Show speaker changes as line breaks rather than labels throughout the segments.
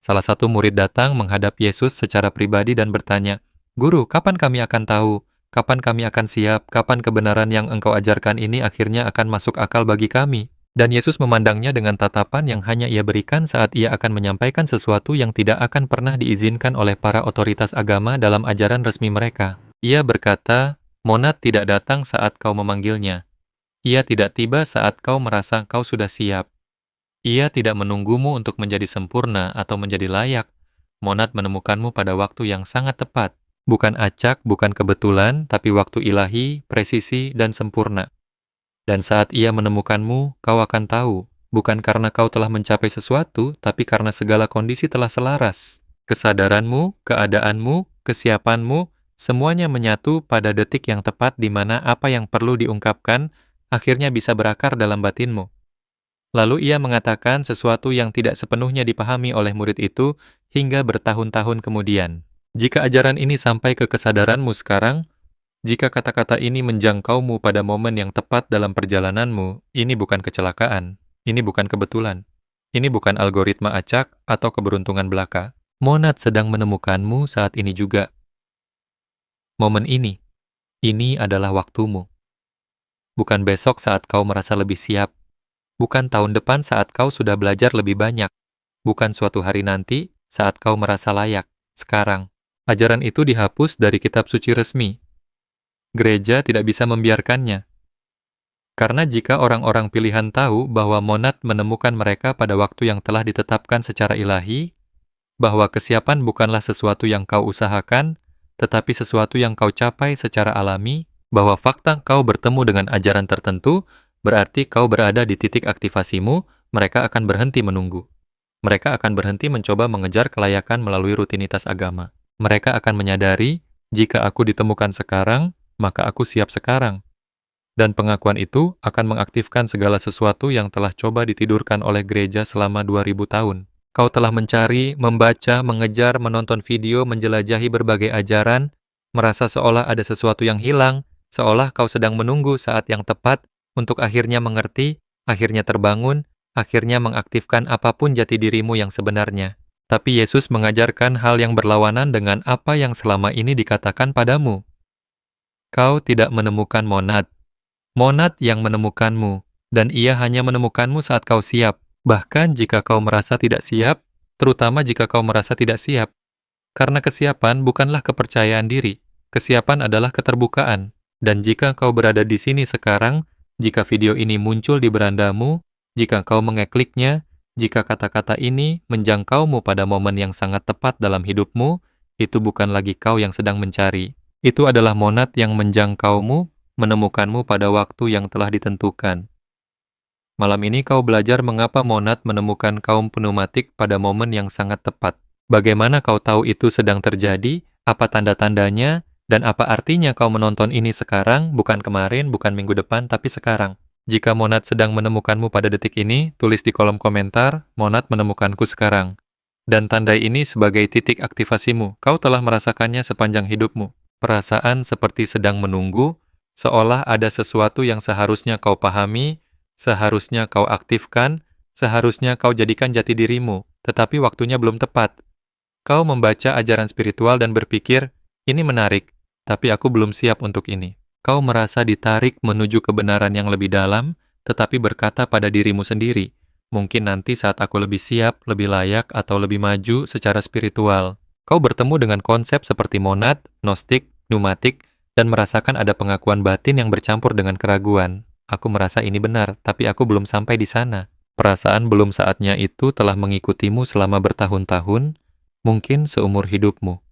Salah satu murid datang menghadap Yesus secara pribadi dan bertanya, "Guru, kapan kami akan tahu? Kapan kami akan siap? Kapan kebenaran yang engkau ajarkan ini akhirnya akan masuk akal bagi kami?" Dan Yesus memandangnya dengan tatapan yang hanya ia berikan saat ia akan menyampaikan sesuatu yang tidak akan pernah diizinkan oleh para otoritas agama dalam ajaran resmi mereka. Ia berkata, "Monad tidak datang saat kau memanggilnya. Ia tidak tiba saat kau merasa kau sudah siap. Ia tidak menunggumu untuk menjadi sempurna atau menjadi layak. Monad menemukanmu pada waktu yang sangat tepat. Bukan acak, bukan kebetulan, tapi waktu ilahi, presisi, dan sempurna. Dan saat ia menemukanmu, kau akan tahu, bukan karena kau telah mencapai sesuatu, tapi karena segala kondisi telah selaras. Kesadaranmu, keadaanmu, kesiapanmu, semuanya menyatu pada detik yang tepat di mana apa yang perlu diungkapkan akhirnya bisa berakar dalam batinmu. Lalu ia mengatakan sesuatu yang tidak sepenuhnya dipahami oleh murid itu hingga bertahun-tahun kemudian. Jika ajaran ini sampai ke kesadaranmu sekarang, jika kata-kata ini menjangkaumu pada momen yang tepat dalam perjalananmu, ini bukan kecelakaan, ini bukan kebetulan, ini bukan algoritma acak atau keberuntungan belaka. Monad sedang menemukanmu saat ini juga. Momen ini adalah waktumu. Bukan besok saat kau merasa lebih siap, bukan tahun depan saat kau sudah belajar lebih banyak, bukan suatu hari nanti saat kau merasa layak. Sekarang, ajaran itu dihapus dari kitab suci resmi. Gereja tidak bisa membiarkannya. Karena jika orang-orang pilihan tahu bahwa monad menemukan mereka pada waktu yang telah ditetapkan secara ilahi, bahwa kesiapan bukanlah sesuatu yang kau usahakan, tetapi sesuatu yang kau capai secara alami, bahwa fakta kau bertemu dengan ajaran tertentu, berarti kau berada di titik aktivasimu, mereka akan berhenti menunggu. Mereka akan berhenti mencoba mengejar kelayakan melalui rutinitas agama. Mereka akan menyadari, jika aku ditemukan sekarang, maka aku siap sekarang. Dan pengakuan itu akan mengaktifkan segala sesuatu yang telah coba ditidurkan oleh gereja selama 2000 tahun. Kau telah mencari, membaca, mengejar, menonton video, menjelajahi berbagai ajaran, merasa seolah ada sesuatu yang hilang, seolah kau sedang menunggu saat yang tepat untuk akhirnya mengerti, akhirnya terbangun, akhirnya mengaktifkan apapun jati dirimu yang sebenarnya. Tapi Yesus mengajarkan hal yang berlawanan dengan apa yang selama ini dikatakan padamu. Kau tidak menemukan monad. Monad yang menemukanmu, dan ia hanya menemukanmu saat kau siap. Bahkan jika kau merasa tidak siap, terutama jika kau merasa tidak siap. Karena kesiapan bukanlah kepercayaan diri, kesiapan adalah keterbukaan. Dan jika kau berada di sini sekarang, jika video ini muncul di berandamu, jika kau mengekliknya, jika kata-kata ini menjangkaumu pada momen yang sangat tepat dalam hidupmu, itu bukan lagi kau yang sedang mencari. Itu adalah monad yang menjangkaumu, menemukanmu pada waktu yang telah ditentukan. Malam ini kau belajar mengapa monad menemukan kaum pneumatik pada momen yang sangat tepat. Bagaimana kau tahu itu sedang terjadi, apa tanda-tandanya, dan apa artinya kau menonton ini sekarang, bukan kemarin, bukan minggu depan, tapi sekarang. Jika monad sedang menemukanmu pada detik ini, tulis di kolom komentar, monad menemukanku sekarang. Dan tandai ini sebagai titik aktivasimu, kau telah merasakannya sepanjang hidupmu. Perasaan seperti sedang menunggu, seolah ada sesuatu yang seharusnya kau pahami, seharusnya kau aktifkan, seharusnya kau jadikan jati dirimu, tetapi waktunya belum tepat. Kau membaca ajaran spiritual dan berpikir, ini menarik, tapi aku belum siap untuk ini. Kau merasa ditarik menuju kebenaran yang lebih dalam, tetapi berkata pada dirimu sendiri, mungkin nanti saat aku lebih siap, lebih layak, atau lebih maju secara spiritual. Kau bertemu dengan konsep seperti monad, gnostik, pneumatik, dan merasakan ada pengakuan batin yang bercampur dengan keraguan. Aku merasa ini benar, tapi aku belum sampai di sana. Perasaan belum saatnya itu telah mengikutimu selama bertahun-tahun, mungkin seumur hidupmu.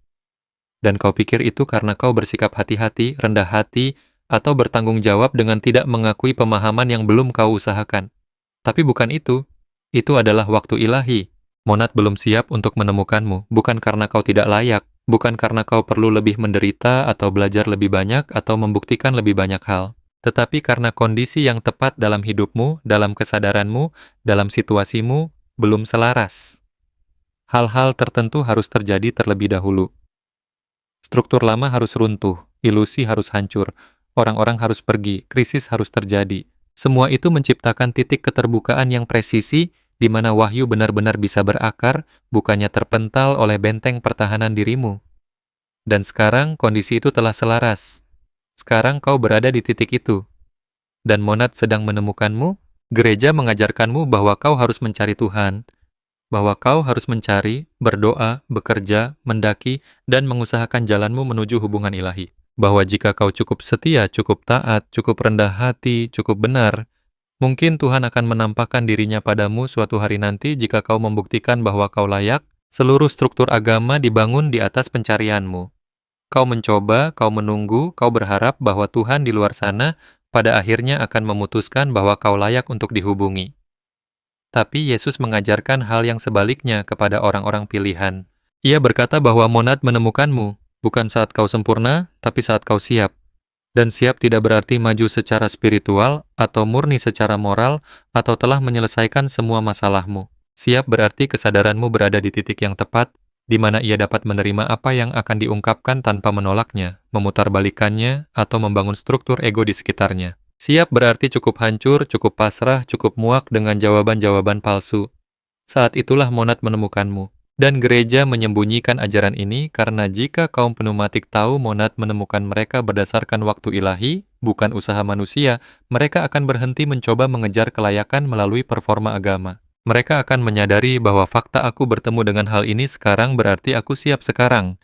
Dan kau pikir itu karena kau bersikap hati-hati, rendah hati, atau bertanggung jawab dengan tidak mengakui pemahaman yang belum kau usahakan. Tapi bukan itu. Itu adalah waktu ilahi. Monad belum siap untuk menemukanmu, bukan karena kau tidak layak, bukan karena kau perlu lebih menderita atau belajar lebih banyak atau membuktikan lebih banyak hal. Tetapi karena kondisi yang tepat dalam hidupmu, dalam kesadaranmu, dalam situasimu, belum selaras. Hal-hal tertentu harus terjadi terlebih dahulu. Struktur lama harus runtuh, ilusi harus hancur, orang-orang harus pergi, krisis harus terjadi. Semua itu menciptakan titik keterbukaan yang presisi, di mana wahyu benar-benar bisa berakar, bukannya terpental oleh benteng pertahanan dirimu. Dan sekarang kondisi itu telah selaras. Sekarang kau berada di titik itu. Dan monad sedang menemukanmu, gereja mengajarkanmu bahwa kau harus mencari Tuhan, bahwa kau harus mencari, berdoa, bekerja, mendaki, dan mengusahakan jalanmu menuju hubungan ilahi. Bahwa jika kau cukup setia, cukup taat, cukup rendah hati, cukup benar, mungkin Tuhan akan menampakkan dirinya padamu suatu hari nanti jika kau membuktikan bahwa kau layak. Seluruh struktur agama dibangun di atas pencarianmu. Kau mencoba, kau menunggu, kau berharap bahwa Tuhan di luar sana pada akhirnya akan memutuskan bahwa kau layak untuk dihubungi. Tapi Yesus mengajarkan hal yang sebaliknya kepada orang-orang pilihan. Ia berkata bahwa monad menemukanmu, bukan saat kau sempurna, tapi saat kau siap. Dan siap tidak berarti maju secara spiritual, atau murni secara moral, atau telah menyelesaikan semua masalahmu. Siap berarti kesadaranmu berada di titik yang tepat, di mana ia dapat menerima apa yang akan diungkapkan tanpa menolaknya, memutarbalikannya, atau membangun struktur ego di sekitarnya. Siap berarti cukup hancur, cukup pasrah, cukup muak dengan jawaban-jawaban palsu. Saat itulah monad menemukanmu. Dan gereja menyembunyikan ajaran ini karena jika kaum pneumatik tahu monad menemukan mereka berdasarkan waktu ilahi, bukan usaha manusia, mereka akan berhenti mencoba mengejar kelayakan melalui performa agama. Mereka akan menyadari bahwa fakta aku bertemu dengan hal ini sekarang berarti aku siap sekarang.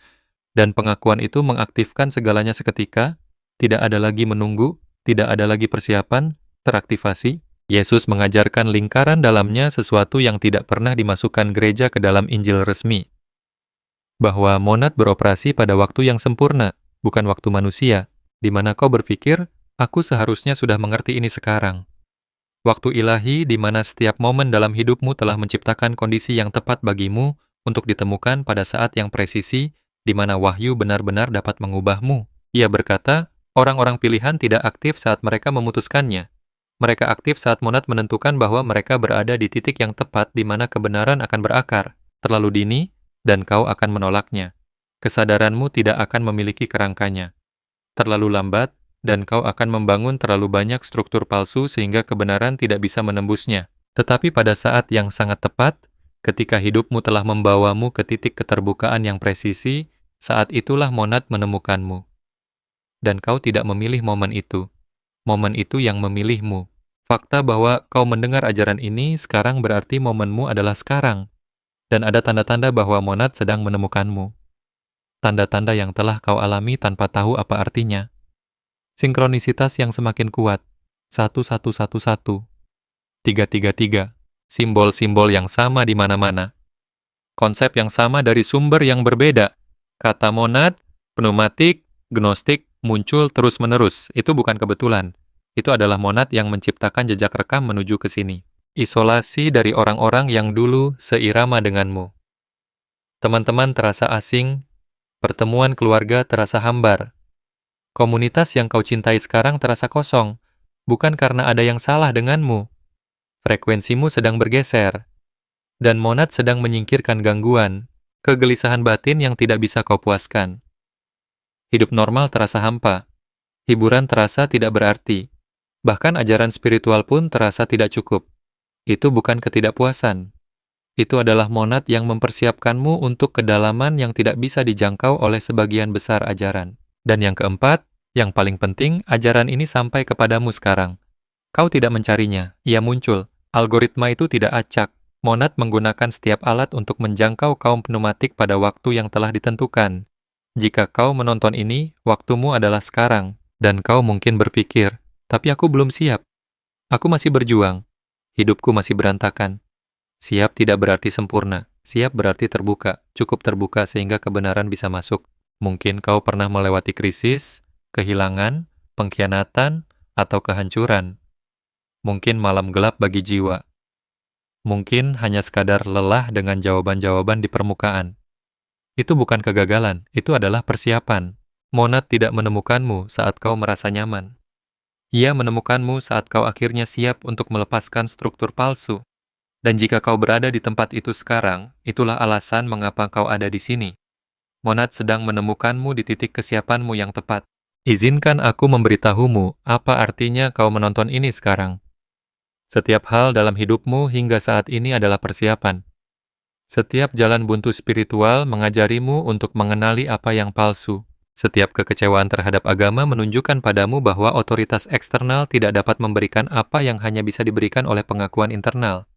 Dan pengakuan itu mengaktifkan segalanya seketika, tidak ada lagi menunggu, tidak ada lagi persiapan, teraktivasi. Yesus mengajarkan lingkaran dalamnya sesuatu yang tidak pernah dimasukkan gereja ke dalam Injil resmi. Bahwa monad beroperasi pada waktu yang sempurna, bukan waktu manusia, di mana kau berpikir, aku seharusnya sudah mengerti ini sekarang. Waktu ilahi di mana setiap momen dalam hidupmu telah menciptakan kondisi yang tepat bagimu untuk ditemukan pada saat yang presisi, di mana wahyu benar-benar dapat mengubahmu. Ia berkata, orang-orang pilihan tidak aktif saat mereka memutuskannya. Mereka aktif saat monad menentukan bahwa mereka berada di titik yang tepat di mana kebenaran akan berakar. Terlalu dini, dan kau akan menolaknya. Kesadaranmu tidak akan memiliki kerangkanya. Terlalu lambat, dan kau akan membangun terlalu banyak struktur palsu sehingga kebenaran tidak bisa menembusnya. Tetapi pada saat yang sangat tepat, ketika hidupmu telah membawamu ke titik keterbukaan yang presisi, saat itulah monad menemukanmu. Dan kau tidak memilih momen itu. Momen itu yang memilihmu. Fakta bahwa kau mendengar ajaran ini sekarang berarti momenmu adalah sekarang. Dan ada tanda-tanda bahwa monad sedang menemukanmu. Tanda-tanda yang telah kau alami tanpa tahu apa artinya. Sinkronisitas yang semakin kuat, 1111, 333, simbol-simbol yang sama di mana-mana. Konsep yang sama dari sumber yang berbeda. Kata monad, pneumatik, gnostik muncul terus-menerus. Itu bukan kebetulan. Itu adalah monad yang menciptakan jejak rekam menuju ke sini. Isolasi dari orang-orang yang dulu seirama denganmu. Teman-teman terasa asing, pertemuan keluarga terasa hambar. Komunitas yang kau cintai sekarang terasa kosong, bukan karena ada yang salah denganmu. Frekuensimu sedang bergeser, dan monad sedang menyingkirkan gangguan, kegelisahan batin yang tidak bisa kau puaskan. Hidup normal terasa hampa, hiburan terasa tidak berarti, bahkan ajaran spiritual pun terasa tidak cukup. Itu bukan ketidakpuasan. Itu adalah monad yang mempersiapkanmu untuk kedalaman yang tidak bisa dijangkau oleh sebagian besar ajaran. Dan yang keempat, yang paling penting, ajaran ini sampai kepadamu sekarang. Kau tidak mencarinya, ia muncul. Algoritma itu tidak acak. Monad menggunakan setiap alat untuk menjangkau kaum pneumatik pada waktu yang telah ditentukan. Jika kau menonton ini, waktumu adalah sekarang. Dan kau mungkin berpikir, tapi aku belum siap. Aku masih berjuang. Hidupku masih berantakan. Siap tidak berarti sempurna. Siap berarti terbuka, cukup terbuka sehingga kebenaran bisa masuk. Mungkin kau pernah melewati krisis, kehilangan, pengkhianatan, atau kehancuran. Mungkin malam gelap bagi jiwa. Mungkin hanya sekadar lelah dengan jawaban-jawaban di permukaan. Itu bukan kegagalan, itu adalah persiapan. Monad tidak menemukanmu saat kau merasa nyaman. Ia menemukanmu saat kau akhirnya siap untuk melepaskan struktur palsu. Dan jika kau berada di tempat itu sekarang, itulah alasan mengapa kau ada di sini. Monad sedang menemukanmu di titik kesiapanmu yang tepat. Izinkan aku memberitahumu apa artinya kau menonton ini sekarang. Setiap hal dalam hidupmu hingga saat ini adalah persiapan. Setiap jalan buntu spiritual mengajarimu untuk mengenali apa yang palsu. Setiap kekecewaan terhadap agama menunjukkan padamu bahwa otoritas eksternal tidak dapat memberikan apa yang hanya bisa diberikan oleh pengakuan internal.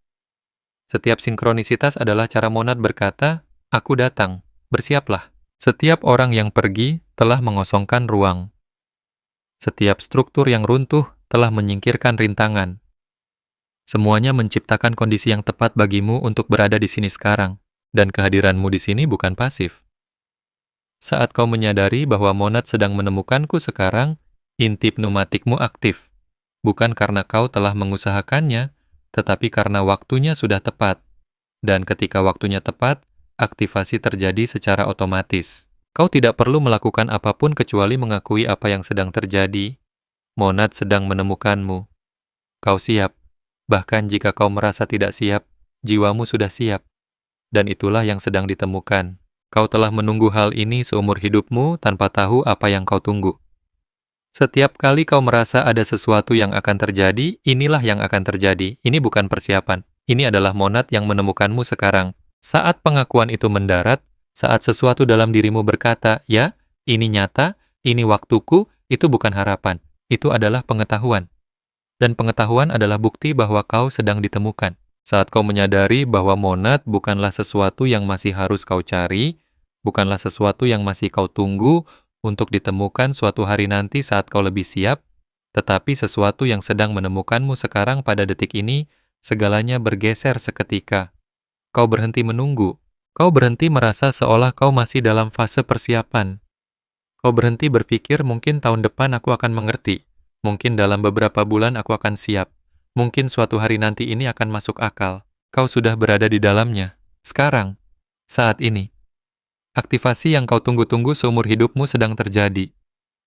Setiap sinkronisitas adalah cara monad berkata, "Aku datang, bersiaplah." Setiap orang yang pergi telah mengosongkan ruang. Setiap struktur yang runtuh telah menyingkirkan rintangan. Semuanya menciptakan kondisi yang tepat bagimu untuk berada di sini sekarang, dan kehadiranmu di sini bukan pasif. Saat kau menyadari bahwa monad sedang menemukanku sekarang, inti pneumatikmu aktif, bukan karena kau telah mengusahakannya, tetapi karena waktunya sudah tepat. Dan ketika waktunya tepat, aktivasi terjadi secara otomatis. Kau tidak perlu melakukan apapun kecuali mengakui apa yang sedang terjadi. Monad sedang menemukanmu. Kau siap. Bahkan jika kau merasa tidak siap, jiwamu sudah siap. Dan itulah yang sedang ditemukan. Kau telah menunggu hal ini seumur hidupmu tanpa tahu apa yang kau tunggu. Setiap kali kau merasa ada sesuatu yang akan terjadi, inilah yang akan terjadi. Ini bukan persiapan. Ini adalah monad yang menemukanmu sekarang. Saat pengakuan itu mendarat, saat sesuatu dalam dirimu berkata, "Ya, ini nyata, ini waktuku," itu bukan harapan. Itu adalah pengetahuan. Dan pengetahuan adalah bukti bahwa kau sedang ditemukan. Saat kau menyadari bahwa monad bukanlah sesuatu yang masih harus kau cari, bukanlah sesuatu yang masih kau tunggu untuk ditemukan suatu hari nanti saat kau lebih siap, tetapi sesuatu yang sedang menemukanmu sekarang pada detik ini, segalanya bergeser seketika. Kau berhenti menunggu. Kau berhenti merasa seolah kau masih dalam fase persiapan. Kau berhenti berpikir mungkin tahun depan aku akan mengerti. Mungkin dalam beberapa bulan aku akan siap. Mungkin suatu hari nanti ini akan masuk akal. Kau sudah berada di dalamnya. Sekarang. Saat ini. Aktivasi yang kau tunggu-tunggu seumur hidupmu sedang terjadi.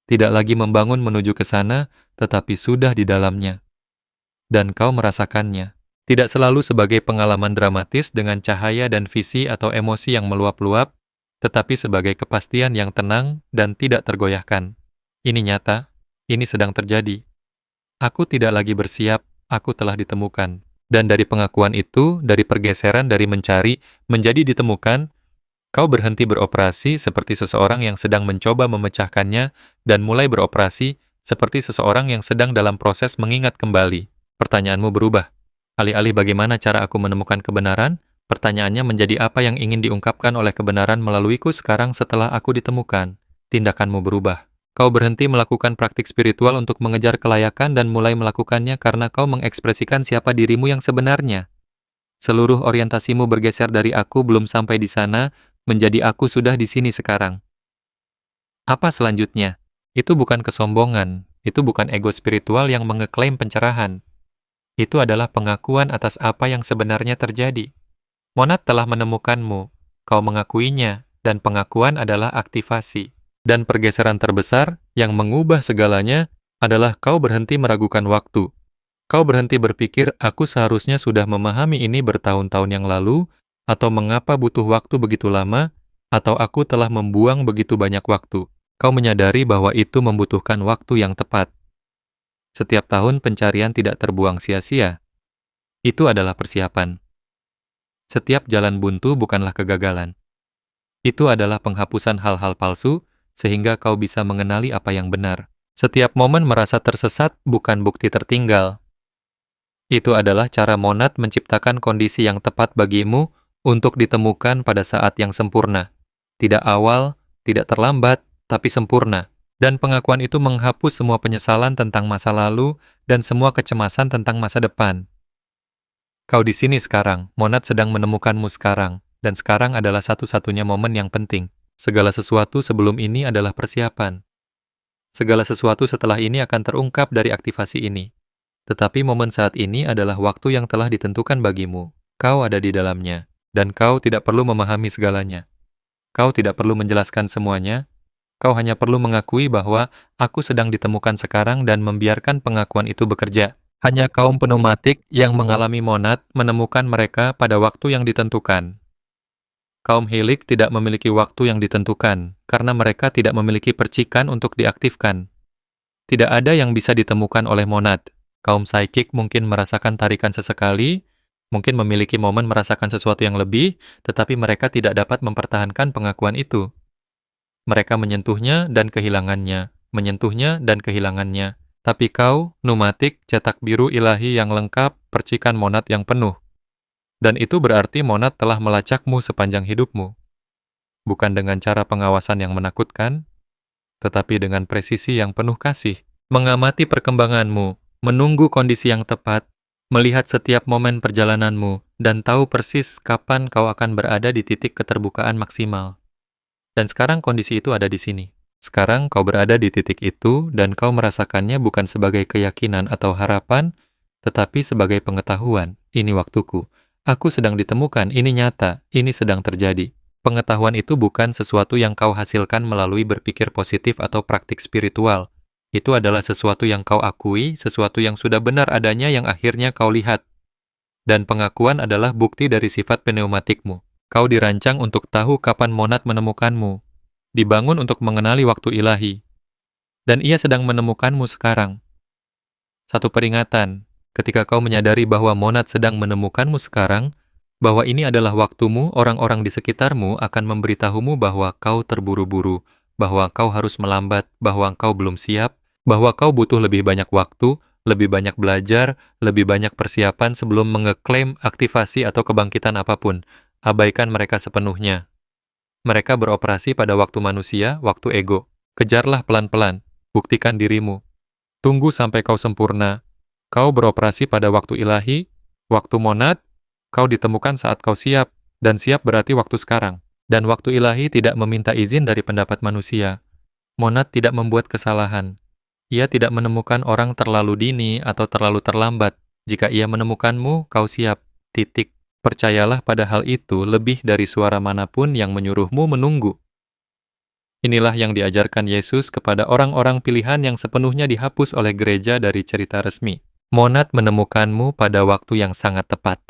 Tidak lagi membangun menuju ke sana, tetapi sudah di dalamnya. Dan kau merasakannya. Tidak selalu sebagai pengalaman dramatis dengan cahaya dan visi atau emosi yang meluap-luap, tetapi sebagai kepastian yang tenang dan tidak tergoyahkan. Ini nyata. Ini sedang terjadi. Aku tidak lagi bersiap, aku telah ditemukan. Dan dari pengakuan itu, dari pergeseran dari mencari menjadi ditemukan, kau berhenti beroperasi seperti seseorang yang sedang mencoba memecahkannya dan mulai beroperasi seperti seseorang yang sedang dalam proses mengingat kembali. Pertanyaanmu berubah. Alih-alih bagaimana cara aku menemukan kebenaran, pertanyaannya menjadi apa yang ingin diungkapkan oleh kebenaran melaluiku sekarang setelah aku ditemukan. Tindakanmu berubah. Kau berhenti melakukan praktik spiritual untuk mengejar kelayakan dan mulai melakukannya karena kau mengekspresikan siapa dirimu yang sebenarnya. Seluruh orientasimu bergeser dari aku belum sampai di sana, menjadi aku sudah di sini sekarang. Apa selanjutnya? Itu bukan kesombongan, itu bukan ego spiritual yang mengeklaim pencerahan. Itu adalah pengakuan atas apa yang sebenarnya terjadi. Monad telah menemukanmu, kau mengakuinya, dan pengakuan adalah aktivasi. Dan pergeseran terbesar yang mengubah segalanya adalah kau berhenti meragukan waktu. Kau berhenti berpikir, aku seharusnya sudah memahami ini bertahun-tahun yang lalu, atau mengapa butuh waktu begitu lama, atau aku telah membuang begitu banyak waktu. Kau menyadari bahwa itu membutuhkan waktu yang tepat. Setiap tahun pencarian tidak terbuang sia-sia. Itu adalah persiapan. Setiap jalan buntu bukanlah kegagalan. Itu adalah penghapusan hal-hal palsu, sehingga kau bisa mengenali apa yang benar. Setiap momen merasa tersesat bukan bukti tertinggal. Itu adalah cara monad menciptakan kondisi yang tepat bagimu untuk ditemukan pada saat yang sempurna. Tidak awal, tidak terlambat, tapi sempurna. Dan pengakuan itu menghapus semua penyesalan tentang masa lalu dan semua kecemasan tentang masa depan. Kau di sini sekarang, monad sedang menemukanmu sekarang, dan sekarang adalah satu-satunya momen yang penting. Segala sesuatu sebelum ini adalah persiapan. Segala sesuatu setelah ini akan terungkap dari aktivasi ini. Tetapi momen saat ini adalah waktu yang telah ditentukan bagimu. Kau ada di dalamnya, dan kau tidak perlu memahami segalanya. Kau tidak perlu menjelaskan semuanya. Kau hanya perlu mengakui bahwa aku sedang ditemukan sekarang dan membiarkan pengakuan itu bekerja. Hanya kaum pneumatik yang mengalami monad menemukan mereka pada waktu yang ditentukan. Kaum helix tidak memiliki waktu yang ditentukan, karena mereka tidak memiliki percikan untuk diaktifkan. Tidak ada yang bisa ditemukan oleh monad. Kaum psikik mungkin merasakan tarikan sesekali, mungkin memiliki momen merasakan sesuatu yang lebih, tetapi mereka tidak dapat mempertahankan pengakuan itu. Mereka menyentuhnya dan kehilangannya, menyentuhnya dan kehilangannya. Tapi kau, numatik, cetak biru ilahi yang lengkap, percikan monad yang penuh. Dan itu berarti monad telah melacakmu sepanjang hidupmu. Bukan dengan cara pengawasan yang menakutkan, tetapi dengan presisi yang penuh kasih. Mengamati perkembanganmu, menunggu kondisi yang tepat, melihat setiap momen perjalananmu, dan tahu persis kapan kau akan berada di titik keterbukaan maksimal. Dan sekarang kondisi itu ada di sini. Sekarang kau berada di titik itu, dan kau merasakannya bukan sebagai keyakinan atau harapan, tetapi sebagai pengetahuan. Ini waktuku. Aku sedang ditemukan, ini nyata, ini sedang terjadi. Pengetahuan itu bukan sesuatu yang kau hasilkan melalui berpikir positif atau praktik spiritual. Itu adalah sesuatu yang kau akui, sesuatu yang sudah benar adanya yang akhirnya kau lihat. Dan pengakuan adalah bukti dari sifat pneumatikmu. Kau dirancang untuk tahu kapan monad menemukanmu. Dibangun untuk mengenali waktu ilahi. Dan ia sedang menemukanmu sekarang. Satu peringatan, ketika kau menyadari bahwa monad sedang menemukanmu sekarang, bahwa ini adalah waktumu, orang-orang di sekitarmu akan memberitahumu bahwa kau terburu-buru, bahwa kau harus melambat, bahwa kau belum siap, bahwa kau butuh lebih banyak waktu, lebih banyak belajar, lebih banyak persiapan sebelum mengeklaim aktivasi atau kebangkitan apapun. Abaikan mereka sepenuhnya. Mereka beroperasi pada waktu manusia, waktu ego. Kejarlah pelan-pelan, buktikan dirimu. Tunggu sampai kau sempurna. Kau beroperasi pada waktu ilahi, waktu monad, kau ditemukan saat kau siap, dan siap berarti waktu sekarang. Dan waktu ilahi tidak meminta izin dari pendapat manusia. Monad tidak membuat kesalahan. Ia tidak menemukan orang terlalu dini atau terlalu terlambat. Jika ia menemukanmu, kau siap. Titik. Percayalah pada hal itu lebih dari suara manapun yang menyuruhmu menunggu. Inilah yang diajarkan Yesus kepada orang-orang pilihan yang sepenuhnya dihapus oleh gereja dari cerita resmi. Monad menemukanmu pada waktu yang sangat tepat.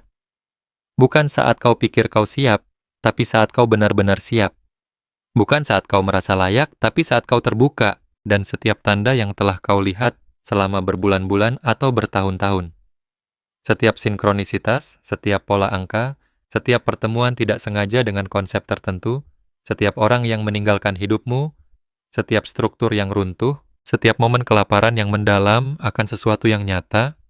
Bukan saat kau pikir kau siap, tapi saat kau benar-benar siap. Bukan saat kau merasa layak, tapi saat kau terbuka, dan setiap tanda yang telah kau lihat selama berbulan-bulan atau bertahun-tahun. Setiap sinkronisitas, setiap pola angka, setiap pertemuan tidak sengaja dengan konsep tertentu, setiap orang yang meninggalkan hidupmu, setiap struktur yang runtuh, setiap momen kelaparan yang mendalam akan sesuatu yang nyata,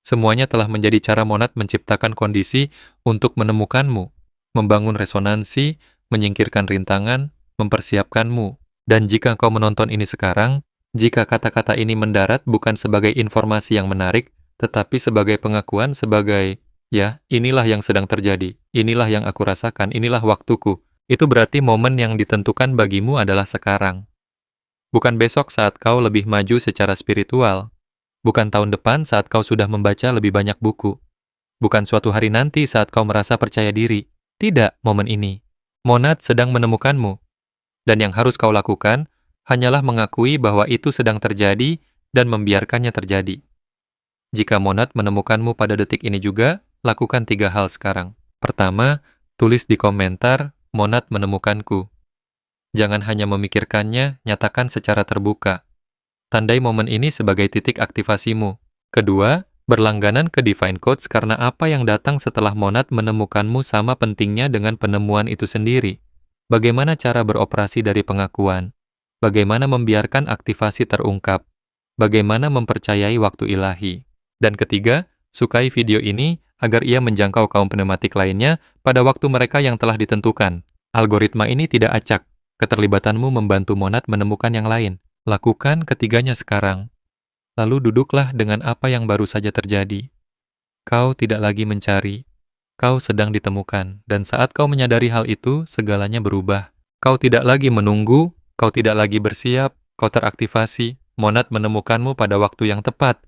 semuanya telah menjadi cara monad menciptakan kondisi untuk menemukanmu, membangun resonansi, menyingkirkan rintangan, mempersiapkanmu. Dan jika kau menonton ini sekarang, jika kata-kata ini mendarat bukan sebagai informasi yang menarik, tetapi sebagai pengakuan, sebagai, ya, inilah yang sedang terjadi, inilah yang aku rasakan, inilah waktuku, itu berarti momen yang ditentukan bagimu adalah sekarang. Bukan besok saat kau lebih maju secara spiritual, bukan tahun depan saat kau sudah membaca lebih banyak buku, bukan suatu hari nanti saat kau merasa percaya diri. Tidak, momen ini. Monad sedang menemukanmu. Dan yang harus kau lakukan, hanyalah mengakui bahwa itu sedang terjadi dan membiarkannya terjadi. Jika monad menemukanmu pada detik ini juga, lakukan 3 hal sekarang. Pertama, tulis di komentar, monad menemukanku. Jangan hanya memikirkannya, nyatakan secara terbuka. Tandai momen ini sebagai titik aktivasimu. Kedua, berlangganan ke Divine Codes karena apa yang datang setelah monad menemukanmu sama pentingnya dengan penemuan itu sendiri. Bagaimana cara beroperasi dari pengakuan? Bagaimana membiarkan aktivasi terungkap? Bagaimana mempercayai waktu ilahi? Dan ketiga, sukai video ini agar ia menjangkau kaum pneumatik lainnya pada waktu mereka yang telah ditentukan. Algoritma ini tidak acak. Keterlibatanmu membantu monad menemukan yang lain. Lakukan ketiganya sekarang. Lalu duduklah dengan apa yang baru saja terjadi. Kau tidak lagi mencari. Kau sedang ditemukan, dan saat kau menyadari hal itu, segalanya berubah. Kau tidak lagi menunggu, kau tidak lagi bersiap, kau teraktivasi, monad menemukanmu pada waktu yang tepat,